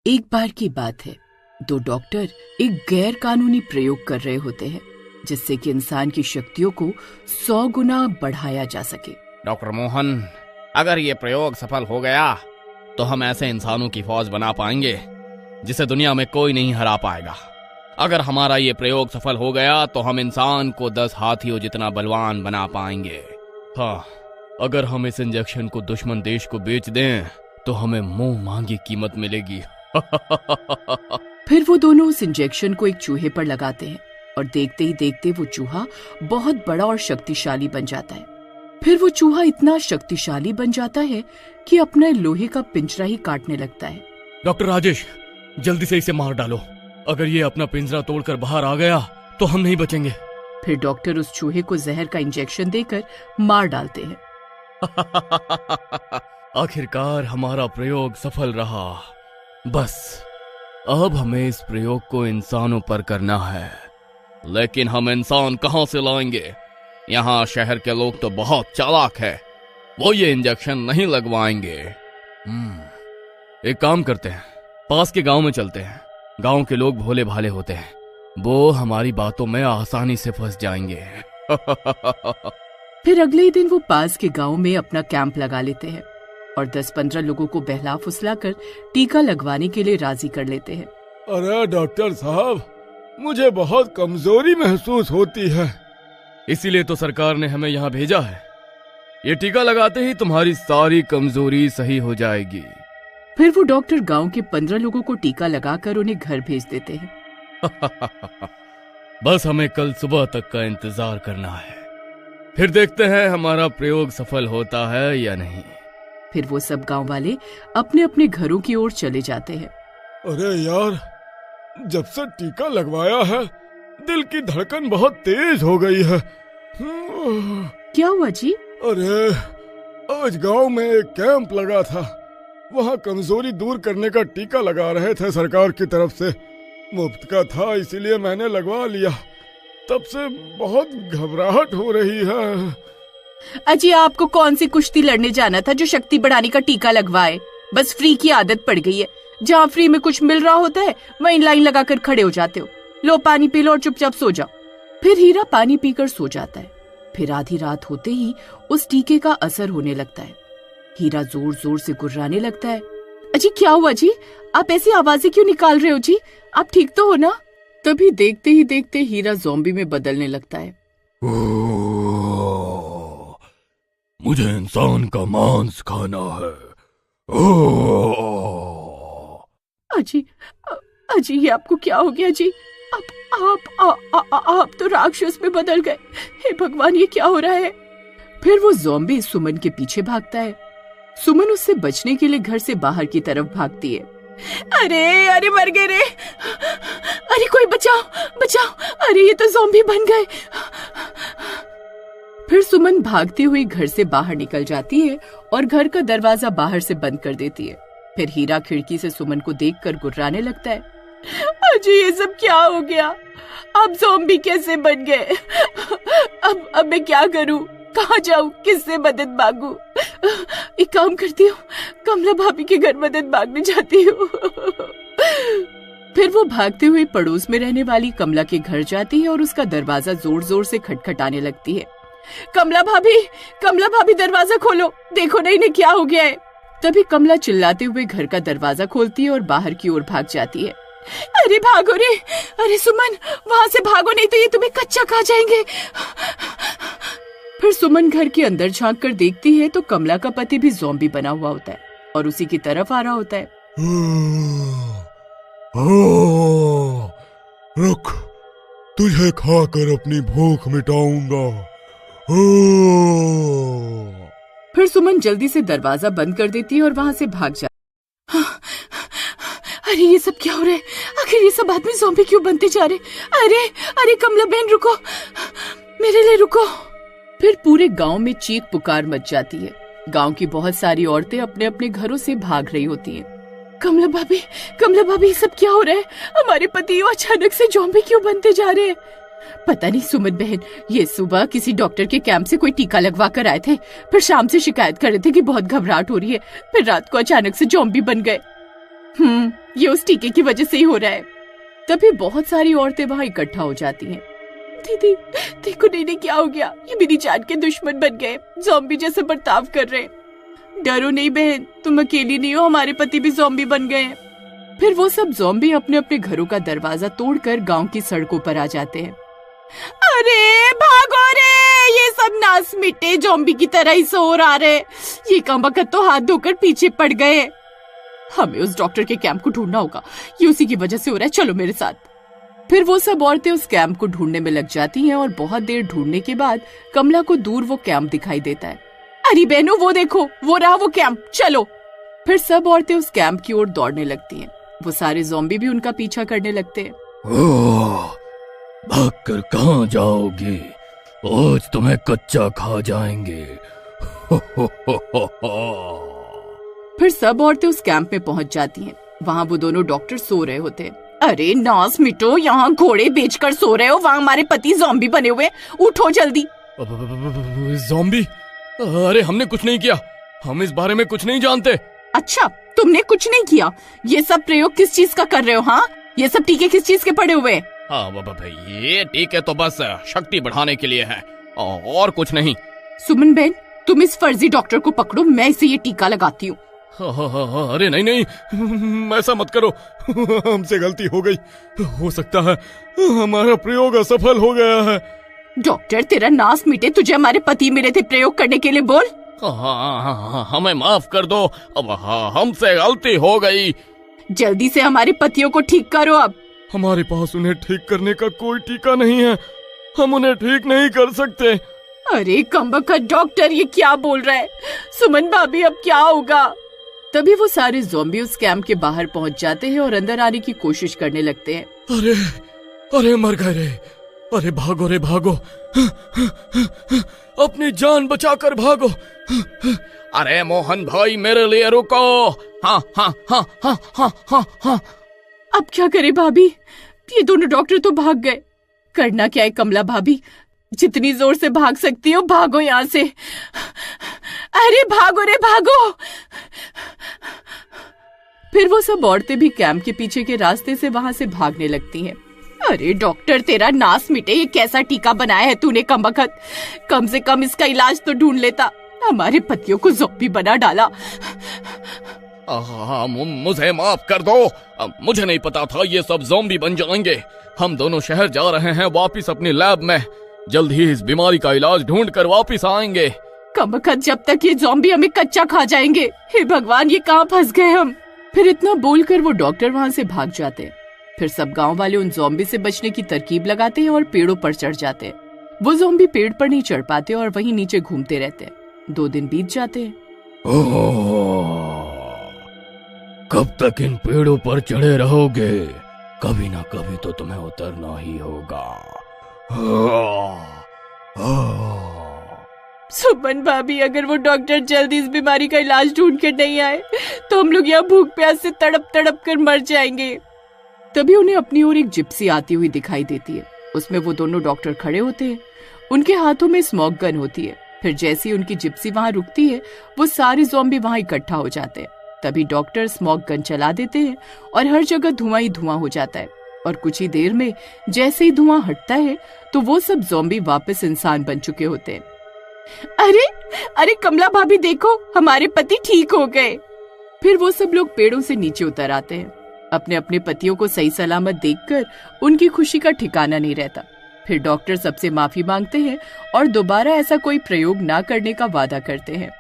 एक बार की बात है, दो डॉक्टर एक गैर कानूनी प्रयोग कर रहे होते हैं जिससे कि इंसान की शक्तियों को 100 गुना बढ़ाया जा सके। डॉक्टर मोहन, अगर ये प्रयोग सफल हो गया तो हम ऐसे इंसानों की फौज बना पाएंगे जिसे दुनिया में कोई नहीं हरा पाएगा। अगर हमारा ये प्रयोग सफल हो गया तो हम इंसान को 10 हाथियों जितना बलवान बना पाएंगे। हाँ, अगर हम इस इंजेक्शन को दुश्मन देश को बेच दें तो हमें मुंह मांगी कीमत मिलेगी। फिर वो दोनों उस इंजेक्शन को एक चूहे पर लगाते हैं और देखते ही देखते वो चूहा बहुत बड़ा और शक्तिशाली बन जाता है। फिर वो चूहा इतना शक्तिशाली बन जाता है कि अपने लोहे का पिंजरा ही काटने लगता है। डॉक्टर राजेश, जल्दी से इसे मार डालो। अगर ये अपना पिंजरा तोड़कर बाहर आ गया तो हम नहीं बचेंगे। फिर डॉक्टर उस चूहे को जहर का इंजेक्शन देकर मार डालते हैं। आखिरकार हमारा प्रयोग सफल रहा। बस अब हमें इस प्रयोग को इंसानों पर करना है, लेकिन हम इंसान कहां से लाएंगे? यहाँ शहर के लोग तो बहुत चालाक है, वो ये इंजेक्शन नहीं लगवाएंगे। एक काम करते हैं, पास के गांव में चलते हैं। गांव के लोग भोले भाले होते हैं, वो हमारी बातों में आसानी से फंस जाएंगे। फिर अगले ही दिन वो पास के गांव में अपना कैंप लगा लेते हैं और 10-15 लोगों को बहला फुसलाकर टीका लगवाने के लिए राजी कर लेते हैं। अरे डॉक्टर साहब, मुझे बहुत कमजोरी महसूस होती है। इसीलिए तो सरकार ने हमें यहाँ भेजा है। ये टीका लगाते ही तुम्हारी सारी कमजोरी सही हो जाएगी। फिर वो डॉक्टर गांव के 15 लोगों को टीका लगाकर उन्हें घर भेज देते हैं। बस हमें कल सुबह तक का इंतजार करना है, फिर देखते हैं हमारा प्रयोग सफल होता है या नहीं। फिर वो सब गांव वाले अपने अपने घरों की ओर चले जाते हैं। अरे यार, जब से टीका लगवाया है दिल की धड़कन बहुत तेज हो गई है। क्या हुआ जी? अरे आज गांव में एक कैंप लगा था, वहाँ कमजोरी दूर करने का टीका लगा रहे थे सरकार की तरफ से। मुफ्त का था इसीलिए मैंने लगवा लिया। तब से बहुत घबराहट हो रही है। अजी, आपको कौन सी कुश्ती लड़ने जाना था जो शक्ति बढ़ाने का टीका लगवाए? बस फ्री की आदत पड़ गई है। जहाँ फ्री में कुछ मिल रहा होता है वहीं लाइन लगाकर खड़े हो जाते हो। लो पानी पी लो और चुपचाप सो जाओ। फिर हीरा पानी पीकर सो जाता है। फिर आधी रात होते ही उस टीके का असर होने लगता है। हीरा जोर जोर से गुर्राने लगता है। अजी क्या हुआ जी? आप ऐसी आवाजें क्यों निकाल रहे हो जी? आप ठीक तो हो ना? तभी देखते ही देखते हीरा ज़ॉम्बी में बदलने लगता है। मुझे इंसान का मांस खाना है। अजी, अजी ये आपको क्या हो गया जी? आप तो राक्षस में बदल गए। हे भगवान, ये क्या हो रहा है? फिर वो ज़ॉम्बी सुमन के पीछे भागता है। सुमन उससे बचने के लिए घर से बाहर की तरफ भागती है। अरे अरे मर गए रे! अरे कोई बचाओ बचाओ! अरे ये तो ज़ॉम्बी बन गए। फिर सुमन भागती हुई घर से बाहर निकल जाती है और घर का दरवाजा बाहर से बंद कर देती है। फिर हीरा खिड़की से सुमन को देखकर गुर्राने लगता है। अजी ये सब क्या हो गया? अब ज़ॉम्बी कैसे बन गए? अब मैं क्या करूं? कहाँ जाऊं? किससे मदद मांगू? एक काम करती हूँ, कमला भाभी के घर मदद मांगने जाती हूँ। फिर वो भागते हुए पड़ोस में रहने वाली कमला के घर जाती है और उसका दरवाजा जोर जोर से खटखटाने लगती है। कमला भाभी दरवाजा खोलो, देखो ना इन्हें क्या हो गया है। तभी कमला चिल्लाते हुए घर का दरवाजा खोलती है और बाहर की ओर भाग जाती है। अरे भागो रे! अरे सुमन, वहां से भागो नहीं तो ये तुम्हें कच्चा खा जाएंगे। फिर सुमन घर के अंदर झांक कर देखती है तो कमला का पति भी ज़ॉम्बी बना हुआ होता है और उसी की तरफ आ रहा होता है। रुक, तुझे खाकर अपनी भूख मिटाऊंगा। फिर सुमन जल्दी से दरवाजा बंद कर देती है और वहां से भाग जाती है। अरे ये सब क्या हो रहा है? आखिर ये सब आदमी ज़ॉम्बी क्यों बनते जा रहे? अरे कमला बहन रुको, मेरे लिए रुको। फिर पूरे गांव में चीख पुकार मच जाती है। गांव की बहुत सारी औरतें अपने अपने घरों से भाग रही होती हैं। कमला भाभी ये सब क्या हो रहा है? हमारे पति अचानक से ज़ॉम्बी क्यों बनते जा रहे हैं? पता नहीं सुमन बहन, ये सुबह किसी डॉक्टर के कैंप से कोई टीका लगवा कर आए थे, फिर शाम से शिकायत कर रहे थे कि बहुत घबराहट हो रही है, फिर रात को अचानक से ज़ॉम्बी बन गए। ये उस टीके की वजह से ही हो रहा है। तभी बहुत सारी औरतें वहां इकट्ठा हो जाती हैं। दीदी देखो नहीं क्या हो गया, ये मेरी जान के दुश्मन बन गए, ज़ॉम्बी जैसे बर्ताव कर रहे हैं। डरो नहीं बहन, तुम अकेली नहीं हो, हमारे पति भी ज़ॉम्बी बन गए हैं। फिर वो सब ज़ॉम्बी अपने अपने घरों का दरवाजा तोड़कर गांव की सड़कों पर आ जाते हैं। अरे भागो रे, ये सब नास मिटे ज़ॉम्बी की तरह ही सो रहे। ये कमबख्त तो हाथ धोकर पीछे पड़ गए। हमें उस डॉक्टर के कैंप को ढूंढना होगा, ये उसी की वजह से हो रहा है, चलो मेरे साथ। फिर वो सब औरतें उस कैंप को ढूंढने में लग जाती हैं और बहुत देर ढूंढने के बाद कमला को दूर वो कैंप दिखाई देता है। अरे बहनों वो देखो, वो रहा वो कैंप, चलो। फिर सब औरतें उस कैंप की ओर दौड़ने लगती हैं। वो सारे ज़ॉम्बी भी उनका पीछा करने लगते हैं। भागकर कहाँ जाओगे, आज तुम्हें कच्चा खा जाएंगे। फिर सब औरतें उस कैंप में पहुंच जाती हैं। वहाँ वो दोनों डॉक्टर सो रहे होते हैं। अरे नास मिटो, यहाँ घोड़े बेचकर सो रहे हो, वहाँ हमारे पति ज़ॉम्बी बने हुए, उठो जल्दी। ज़ॉम्बी? अरे हमने कुछ नहीं किया, हम इस बारे में कुछ नहीं जानते। अच्छा तुमने कुछ नहीं किया, ये सब प्रयोग किस चीज का कर रहे हो? हाँ, ये सब टीके किस चीज के पड़े हुए? हाँ भाई, ये टीके तो बस शक्ति बढ़ाने के लिए है और कुछ नहीं। सुमन बहन, तुम इस फर्जी डॉक्टर को पकड़ो, मैं इसे ये टीका लगाती हूँ। अरे नहीं, ऐसा मत करो, हमसे गलती हो गई, हो सकता है हमारा प्रयोग असफल हो गया है। डॉक्टर तेरा नास मिटे, तुझे हमारे पति मिले थे प्रयोग करने के लिए, बोल। हमें माफ कर दो, अब हमसे गलती हो गई। जल्दी से हमारे पतियों को ठीक करो। अब हमारे पास उन्हें ठीक करने का कोई टीका नहीं है, हम उन्हें ठीक नहीं कर सकते। अरे कमबख्त डॉक्टर, ये क्या बोल रहा है? सुमन भाभी अब क्या होगा? तभी वो सारे ज़ॉम्बी उस कैंप के बाहर पहुंच जाते हैं और अंदर आने की कोशिश करने लगते हैं। अरे मर गए रे, अरे भागो रे भागो, अपनी जान बचाकर भागो। अरे मोहन भाई मेरे लिए रुको। हाँ हाँ हाँ हाँ हाँ हाँ हाँ। अब क्या करे भाभी, ये दोनों डॉक्टर तो भाग गए। करना क्या है कमला भाभी, जितनी जोर से भाग सकती हो भागो यहाँ से। अरे भागो रे भागो। फिर वो सब औरतें भी कैंप के पीछे के रास्ते से वहां से भागने लगती हैं। अरे डॉक्टर तेरा नास मिटे, ये कैसा टीका बनाया है तूने कमबख्त, कम से कम इसका इलाज तो ढूंढ लेता, हमारे पतियों को ज़ॉम्बी बना डाला। मुझे माफ कर दो, मुझे नहीं पता था ये सब ज़ॉम्बी बन जाएंगे। हम दोनों शहर जा रहे हैं वापिस अपनी लैब में, जल्द ही इस बीमारी का इलाज ढूंढ कर वापिस आएंगे। कमबख्त जब तक ये ज़ॉम्बी हमें कच्चा खा जाएंगे, हे भगवान ये कहाँ फंस गए हम। फिर इतना बोलकर वो डॉक्टर वहाँ से भाग जाते हैं। फिर सब गांव वाले उन ज़ॉम्बी से बचने की तरकीब लगाते हैं और पेड़ों पर चढ़ जाते हैं। वो ज़ॉम्बी पेड़ पर नहीं चढ़ पाते और वहीं नीचे घूमते रहते हैं। 2 दिन बीत जाते हैं। कब तक इन पेड़ों पर चढ़े रहोगे, कभी ना कभी तो तुम्हें उतरना ही होगा। सुमन भाभी, अगर वो डॉक्टर जल्दी इस बीमारी का इलाज ढूंढ कर नहीं आए तो हम लोग यहाँ भूख प्यास से तड़प तड़प कर मर जाएंगे। तभी उन्हें अपनी ओर एक जिप्सी आती हुई दिखाई देती है। उसमें वो दोनों डॉक्टर खड़े होते हैं, उनके हाथों में स्मोक गन होती है। फिर जैसे ही उनकी जिप्सी वहां रुकती है, वो सारे ज़ॉम्बी वहां इकट्ठा हो जाते हैं। तभी डॉक्टर स्मोक गन चला देते हैं और हर जगह धुआं ही धुआं हो जाता है। और कुछ ही देर में जैसे ही धुआं हटता है तो वो सब ज़ॉम्बी वापस इंसान बन चुके होते हैं। अरे कमला भाभी देखो, हमारे पति ठीक हो गए। फिर वो सब लोग पेड़ों से नीचे उतर आते हैं। अपने अपने पतियों को सही सलामत देखकर उनकी खुशी का ठिकाना नहीं रहता। फिर डॉक्टर सबसे माफी मांगते हैं और दोबारा ऐसा कोई प्रयोग ना करने का वादा करते हैं।